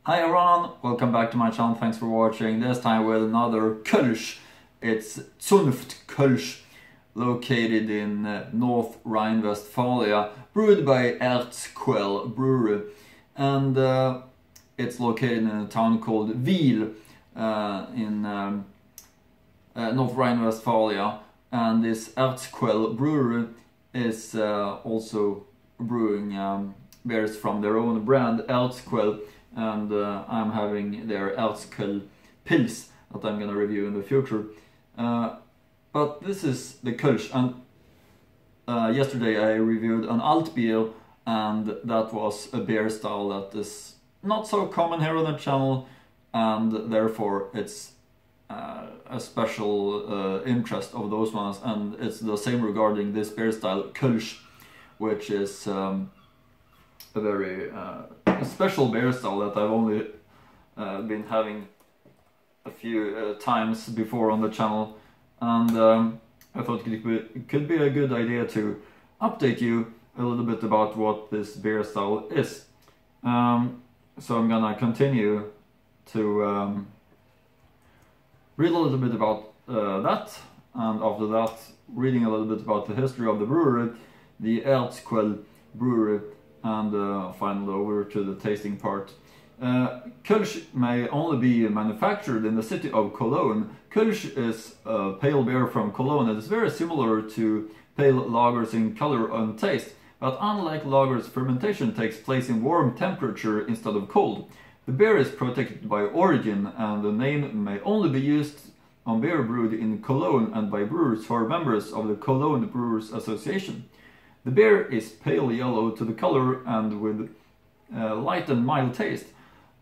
Hi everyone, welcome back to my channel, thanks for watching. This time with another Kölsch. It's Zunft Kölsch, located in Nordrhein-Westfalen, brewed by Erzquell Brewery. And it's located in a town called Biel in Nordrhein-Westfalen. And this Erzquell Brewery is also brewing beers from their own brand, Erzquell. And I'm having their Erzquell Pils that I'm gonna review in the future. But this is the Kölsch, and yesterday I reviewed an alt beer, and that was a beer style that is not so common here on the channel, and therefore it's a special interest of those ones. And it's the same regarding this beer style, Kölsch, which is a very special beer style that I've only been having a few times before on the channel, and I thought it could be a good idea to update you a little bit about what this beer style is. So I'm gonna continue to read a little bit about that, and after that reading a little bit about the history of the brewery, the Erzquell Brewery, and finally over to the tasting part. Kölsch may only be manufactured in the city of Cologne. Kölsch is a pale beer from Cologne. It is very similar to pale lagers in color and taste, but unlike lagers, fermentation takes place in warm temperature instead of cold. The beer is protected by origin, and the name may only be used on beer brewed in Cologne and by brewers who are members of the Cologne Brewers Association. The beer is pale yellow to the color and with light and mild taste.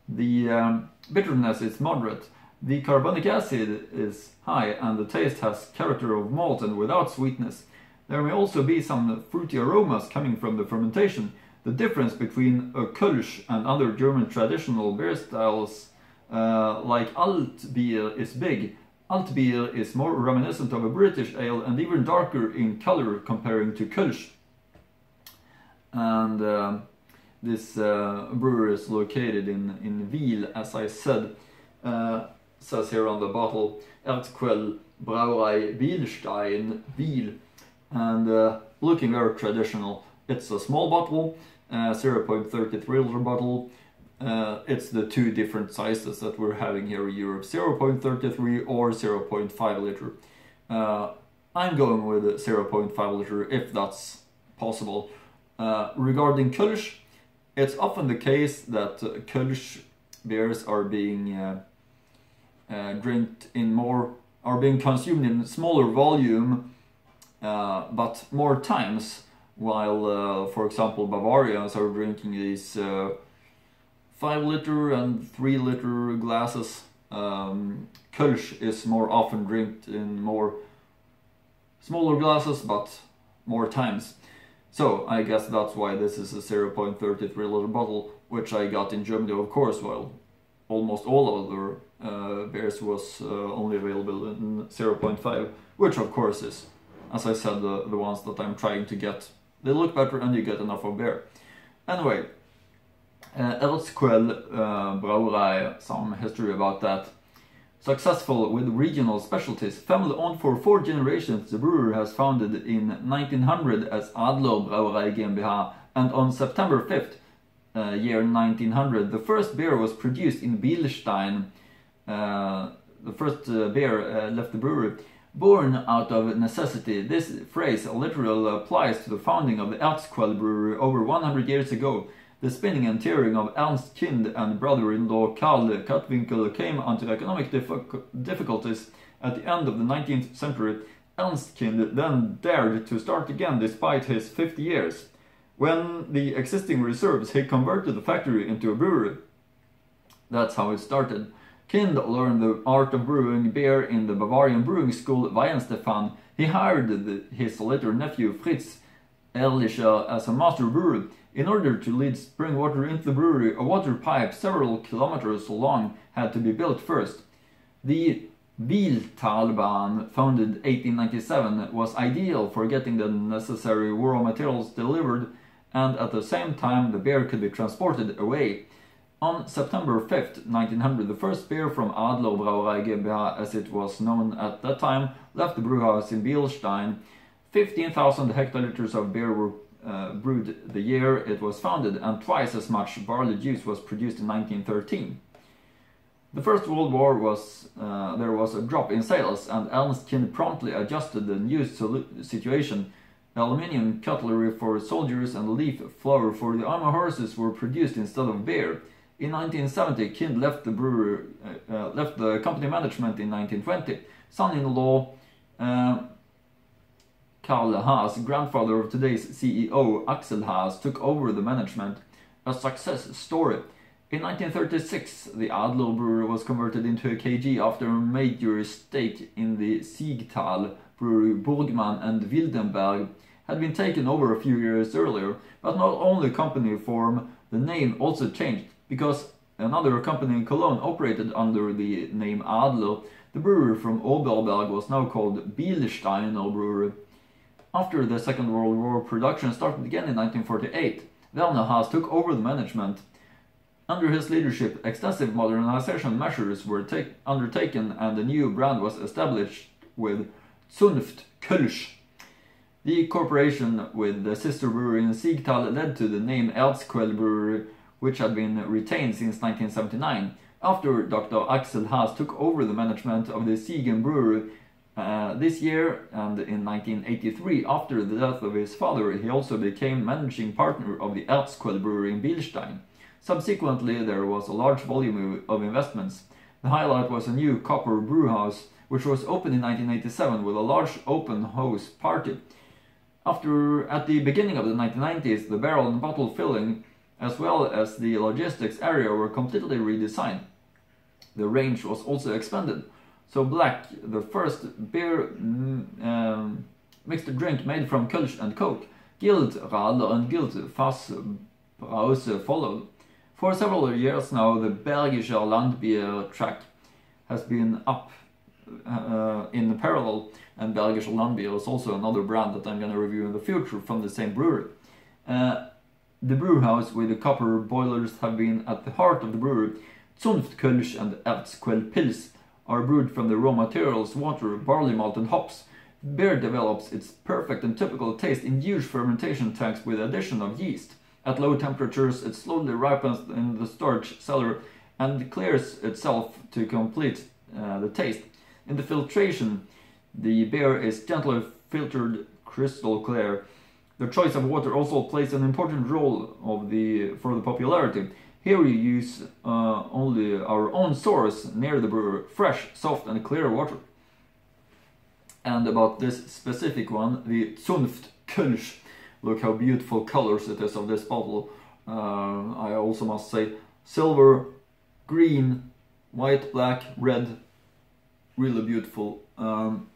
The bitterness is moderate. The carbonic acid is high, and the taste has character of malt and without sweetness. There may also be some fruity aromas coming from the fermentation. The difference between a Kölsch and other German traditional beer styles like alt beer is big. Alt beer is more reminiscent of a British ale and even darker in color comparing to Kölsch. And this brewery is located in Biel, as I said. Says here on the bottle, Erzquell Brauerei Bielstein, Biel, and looking very traditional. It's a small bottle, 0.33 liter bottle. It's the two different sizes that we're having here in Europe, 0.33 or 0.5 liter. I'm going with 0.5 liter if that's possible. Regarding Kölsch, it's often the case that Kölsch beers are being being consumed in smaller volume, but more times, while for example Bavarians are drinking these 5 liter and 3 liter glasses. Kölsch is more often drank in more smaller glasses, but more times. So I guess that's why this is a 0.33 liter bottle, which I got in Germany, of course, while almost all other beers was only available in 0.5, which of course is, as I said, the ones that I'm trying to get. They look better and you get enough of beer. Anyway, Erzquell Brauerei, some history about that. Successful with regional specialties, family owned for 4 generations, the brewery has founded in 1900 as Adler Brauerei GmbH, and on September 5th, year 1900, the first beer was produced in Bielstein. The first beer left the brewery. Born out of necessity, this phrase literally applies to the founding of the Erzquell Brewery over 100 years ago. The spinning and tearing of Ernst Kind and brother-in-law Karl Kattwinkel came under economic difficulties at the end of the 19th century. Ernst Kind then dared to start again despite his 50 years. When the existing reserves, he converted the factory into a brewery. That's how it started. Kind learned the art of brewing beer in the Bavarian brewing school Weihenstephan. He hired his later nephew Fritz Ehrlicher as a master brewer. In order to lead spring water into the brewery, a water pipe several kilometers long had to be built first. The Bieltalbahn, founded 1897, was ideal for getting the necessary raw materials delivered, and at the same time the beer could be transported away. On September 5th, 1900, the first beer from Adler Brauerei GmbH, as it was known at that time, left the brewhouse in Bielstein. 15,000 hectoliters of beer were brewed the year it was founded, and twice as much barley juice was produced in 1913. The First World War there was a drop in sales, and Ernst Kind promptly adjusted the new situation. Aluminium cutlery for soldiers and leaf flour for the army horses were produced instead of beer. In 1970, Kind left the company management in 1920. Son-in-law Karl Haas, grandfather of today's CEO Axel Haas, took over the management. A success story. In 1936, the Adler brewery was converted into a KG after a major stake in the Siegtal brewery Burgmann and Wildenberg had been taken over a few years earlier. But not only company form, the name also changed, because another company in Cologne operated under the name Adler. The brewery from Oberberg was now called Bielstein Brewery. After the Second World War, production started again in 1948. Werner Haas took over the management. Under his leadership, extensive modernization measures were undertaken, and a new brand was established with Zunft Kölsch. The cooperation with the sister brewery in Siegtal led to the name Erzquell Brewery, which had been retained since 1979. After Dr. Axel Haas took over the management of the Siegen Brewery this year, and in 1983, after the death of his father, he also became managing partner of the Erzquell Brewery in Bielstein. Subsequently, there was a large volume of investments. The highlight was a new copper brewhouse, which was opened in 1987 with a large open house party. At the beginning of the 1990s, the barrel and bottle filling, as well as the logistics area, were completely redesigned. The range was also expanded. So Black, the first beer mixed drink made from Kölsch and Coke, Guild Radler and Guild Fass Brause followed. For several years now, the Bergischer Landbier track has been up in parallel, and Bergischer Landbier is also another brand that I'm going to review in the future from the same brewery. The brewhouse with the copper boilers have been at the heart of the brewery. Zunft Kölsch and Erzquell Pils are brewed from the raw materials, water, barley malt and hops. Beer develops its perfect and typical taste in huge fermentation tanks with the addition of yeast. At low temperatures, it slowly ripens in the storage cellar and clears itself to complete the taste. In the filtration, the beer is gently filtered crystal clear. The choice of water also plays an important role for the popularity. Here we use only our own source near the brewer, fresh, soft and clear water. And about this specific one, the Zunft Kölsch. Look how beautiful colors it is of this bottle. I also must say silver, green, white, black, red. Really beautiful. I'm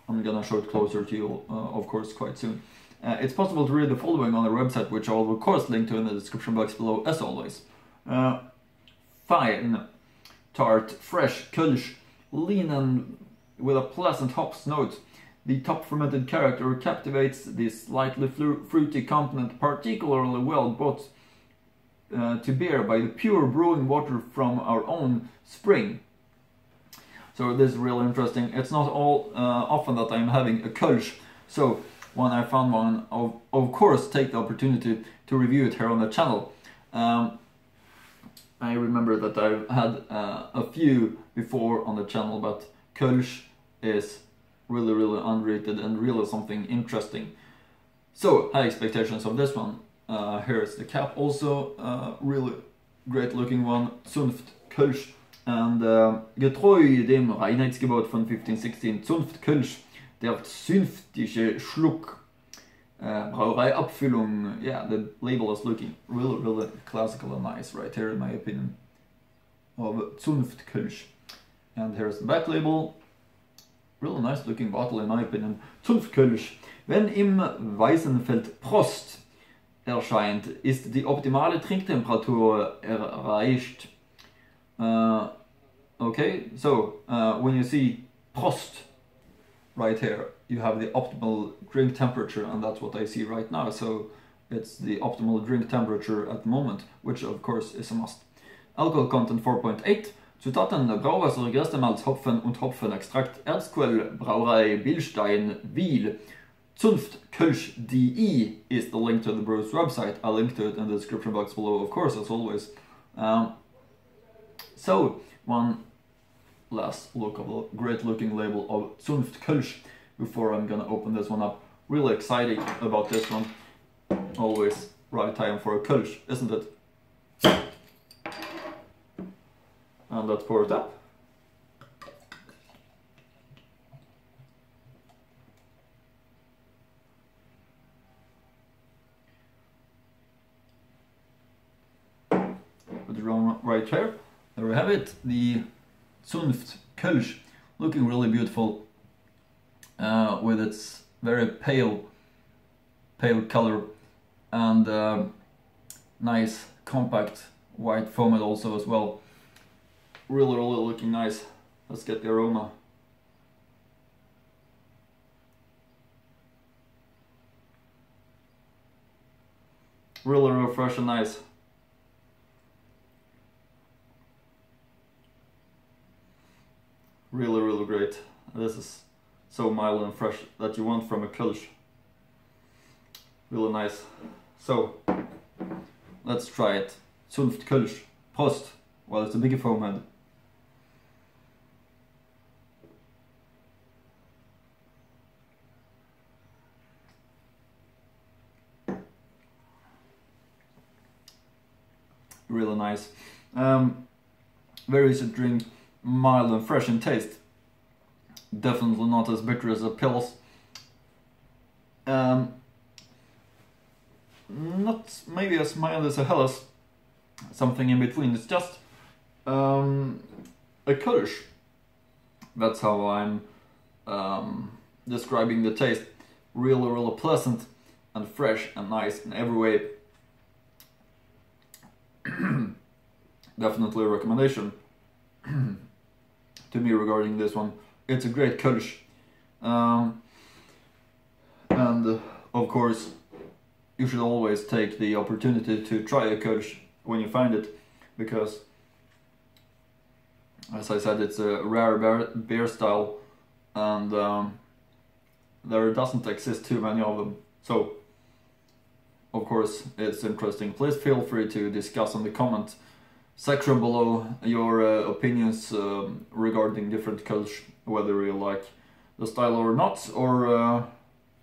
gonna show it closer to you, of course, quite soon. It's possible to read the following on their website, which I will of course link to in the description box below, as always. Fine, tart, fresh, Kölsch, lean and with a pleasant hops note. The top fermented character captivates the slightly fruity component particularly well brought to bear by the pure brewing water from our own spring. So this is really interesting. It's not all often that I'm having a Kölsch, so when I found one, of course take the opportunity to review it here on the channel. I remember that I've had a few before on the channel, but Kölsch is really underrated and really something interesting. So, high expectations of this one. Here's the cap also, really great looking one, Zunft Kölsch. And getreu dem Reinheitsgebot von 1516, Zunft Kölsch, der zünftige Schluck. Brauereiabfüllung, yeah, the label is looking really classical and nice right here in my opinion, of Zunft Kölsch. And here's the back label. Really nice looking bottle in my opinion. Zunft Kölsch. Wenn im Weißenfeld Prost erscheint, ist die optimale Trinktemperatur erreicht. Okay, so when you see Prost right here, you have the optimal drink temperature, and that's what I see right now. So it's the optimal drink temperature at the moment, which of course is a must. Alcohol content 4.8. Zutaten: Brauwasser, Gerstemalz, Hopfen und Hopfenextrakt. Erzquell, Brauerei Bielstein, Wiel. Zunft, Kölsch, DE is the link to the brewer's website. I'll link to it in the description box below, of course, as always. So, one last look of the great looking label of Zunft Kölsch before I'm gonna open this one up. Really excited about this one. Always right time for a Kölsch, isn't it? And let's pour it up. Put it on right here. There we have it, the Zunft Kölsch, looking really beautiful with its very pale color and nice compact white foam also as well. Really looking nice. Let's get the aroma. Really fresh and nice. Really great. This is so mild and fresh that you want from a Kölsch. Really nice. So, let's try it. Zunft Kölsch. Prost! Well, it's a bigger foam head. Really nice. Very easy to drink, mild and fresh in taste. Definitely not as bitter as a Pils. Not maybe as mild as a Helles. Something in between. It's just a Kölsch. That's how I'm describing the taste. Really pleasant and fresh and nice in every way. Definitely a recommendation to me regarding this one. It's a great Kölsch, and of course you should always take the opportunity to try a Kölsch when you find it, because as I said, it's a rare beer style and there doesn't exist too many of them, so of course it's interesting. Please feel free to discuss in the comment section below your opinions regarding different Kölsch, whether you like the style or not, or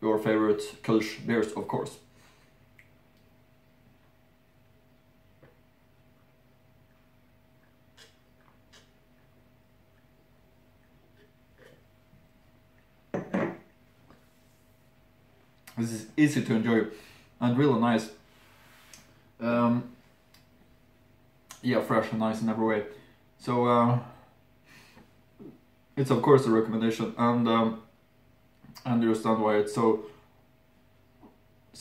your favorite Kölsch beers, of course. This is easy to enjoy and really nice. Yeah, fresh and nice in every way. So it's of course a recommendation, and I understand why it's so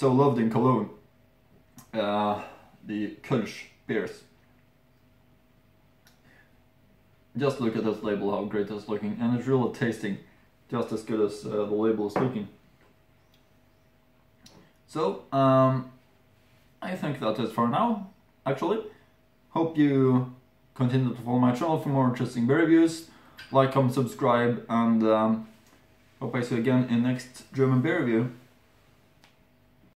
loved in Cologne. The Kölsch beers. Just look at this label, how great it's looking, and it's really tasting just as good as the label is looking. So I think that is for now, actually. Hope you continue to follow my channel for more interesting beer reviews. Like, comment, subscribe, and hope I see you again in next German beer review.